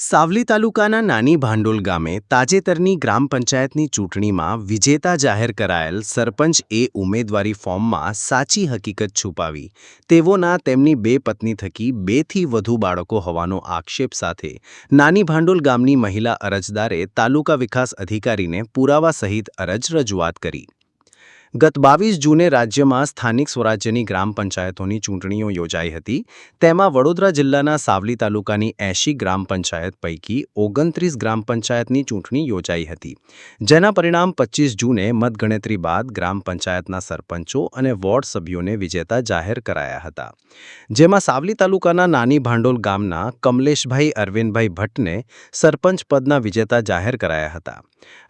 સાવલી તાલુકાના નાની ભાંડોલ ગામે તાજેતરની ગ્રામ પંચાયતની ચૂંટણીમાં વિજેતા જાહેર કરાયેલ સરપંચ ઉમેદવારી ફોર્મમાં સાચી હકીકત છુપાવી તેઓના તેમની બે પત્ની થકી 2 થી વધુ બાળકો હોવાનો આક્ષેપ સાથે નાની ભાંડોલ ગામની મહિલા અરજદારે તાલુકા વિકાસ અધિકારીને પુરાવા સહિત રજૂઆત કરી। ગત 22 જૂને રાજ્યમાં સ્થાનિક સ્વરાજ્યની ગ્રામ પંચાયતોની ચૂંટણીઓ યોજાઈ હતી। તેમાં વડોદરા જિલ્લાના સાવલી તાલુકાની 80 ગ્રામ પંચાયત પૈકી 29 ગ્રામ પંચાયતની ચૂંટણી યોજાઈ હતી, જેના પરિણામ 25 જૂને મતગણતરી બાદ ગ્રામ પંચાયતના સરપંચો અને વોર્ડ સભ્યોને વિજેતા જાહેર કરાયા હતા, જેમાં સાવલી તાલુકાના નાની ભાંડોલ ગામના કમલેશભાઈ અરવિંદભાઈ ભટ્ટને સરપંચ પદના વિજેતા જાહેર કરાયા હતા।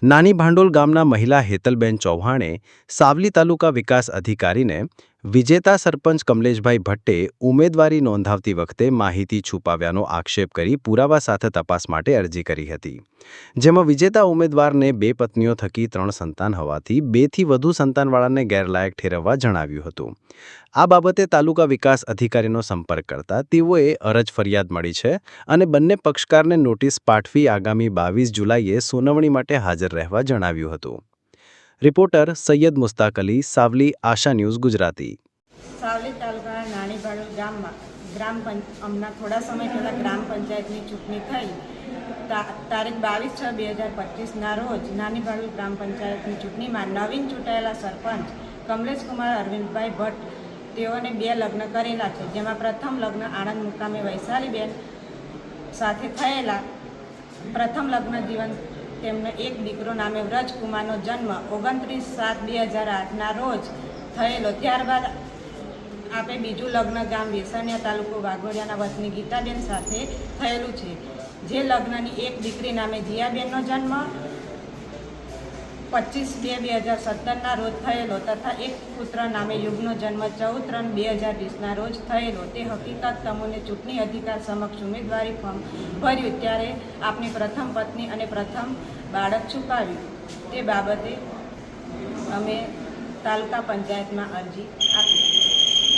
નાની ભાંડોલ ગામના મહિલા હેતલબેન ચૌહાણે સાવલી તાલુકા વિકાસ અધિકારીને વિજેતા સરપંચ કમલેશભાઈ ભટ્ટે ઉમેદવારી નોંધાવતી વખતે માહિતી છુપાવ્યાનો આક્ષેપ કરી પુરાવા સાથે તપાસ માટે અરજી કરી હતી, જેમાં વિજેતા ઉમેદવારને 2 પત્નીઓ થકી 3 સંતાન હોવાથી 2 થી વધુ સંતાનવાળાને ગેરલાયક ઠેરવવા જણાવ્યું હતું। આ બાબતે તાલુકા વિકાસ અધિકારીનો સંપર્ક કરતા તેઓએ અરજ ફરિયાદ મળી છે અને બંને પક્ષકારને નોટિસ પાઠવી આગામી 22 જુલાઈએ સુનાવણી માટે હાજર રહેવા જણાવ્યું હતું। રિપોર્ટર સૈયદ મુસ્તાક અલી, સાવલી, આશા ન્યૂઝ, ગુજરાતી। સાવલી તાલુકાના નાની ભાંડોલ ગામમાં હમણાં થોડા સમય પહેલાં ગ્રામ પંચાયતની ચૂંટણી થઈ। તારીખ 22/6/2025ના રોજ નાની ભાંડોલ ગ્રામ પંચાયતની ચૂંટણીમાં નવીન ચૂંટાયેલા સરપંચ કમલેશકુમાર અરવિંદભાઈ ભટ્ટ તેઓને 2 લગ્ન કરેલા છે, જેમાં પ્રથમ લગ્ન આણંદ મુકામે વૈશાલીબેન સાથે થયેલા। પ્રથમ લગ્ન જીવન તેમને એક દીકરો નામે વ્રજકુમારનો જન્મ 29/7/2008ના રોજ થયેલો। ત્યારબાદ આપે બીજું લગ્ન ગામ વેસણિયા, તાલુકો વાઘોડિયાના વતની ગીતાબેન સાથે થયેલું છે, જે લગ્નની એક દીકરી નામે જીયાબેનનો જન્મ 25/2/2017ના રોજ થયેલો તથા એક પુત્ર નામે યુગનો જન્મ 14/3/2020ના રોજ થયેલો। તે હકીકત તમોને ચૂંટણી અધિકાર સમક્ષ ઉમેદવારી ફોર્મ ભર્યું ત્યારે આપની પ્રથમ પત્ની અને પ્રથમ બાળક છુપાવ્યું। તે બાબતે અમે તાલુકા પંચાયતમાં અરજી આપી।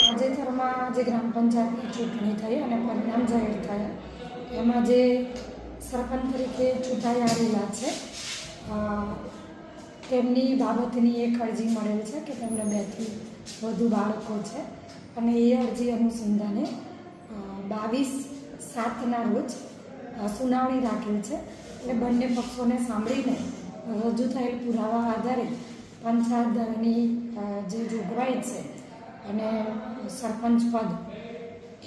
તાજેતરમાં જે ગ્રામ પંચાયતની ચૂંટણી થઈ અને પરિણામ જાહેર થયા, એમાં જે સરપંચ તરીકે ચૂંટાઈ આવેલા છે તેમની બાબતની એક અરજી મળેલ છે કે તેમને 2 થી વધુ બાળકો છે અને એ અરજી અનુસંધાને 22/7ના રોજ સુનાવણી રાખેલ છે। એટલે બંને પક્ષોને સાંભળીને રજૂ થયેલ પુરાવા આધારે પંચાયત દળની જે જોગવાઈ છે અને સરપંચ પદ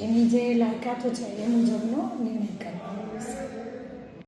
એની જે લાયકાતો છે એ મુજબનો નિર્ણય કર્યો।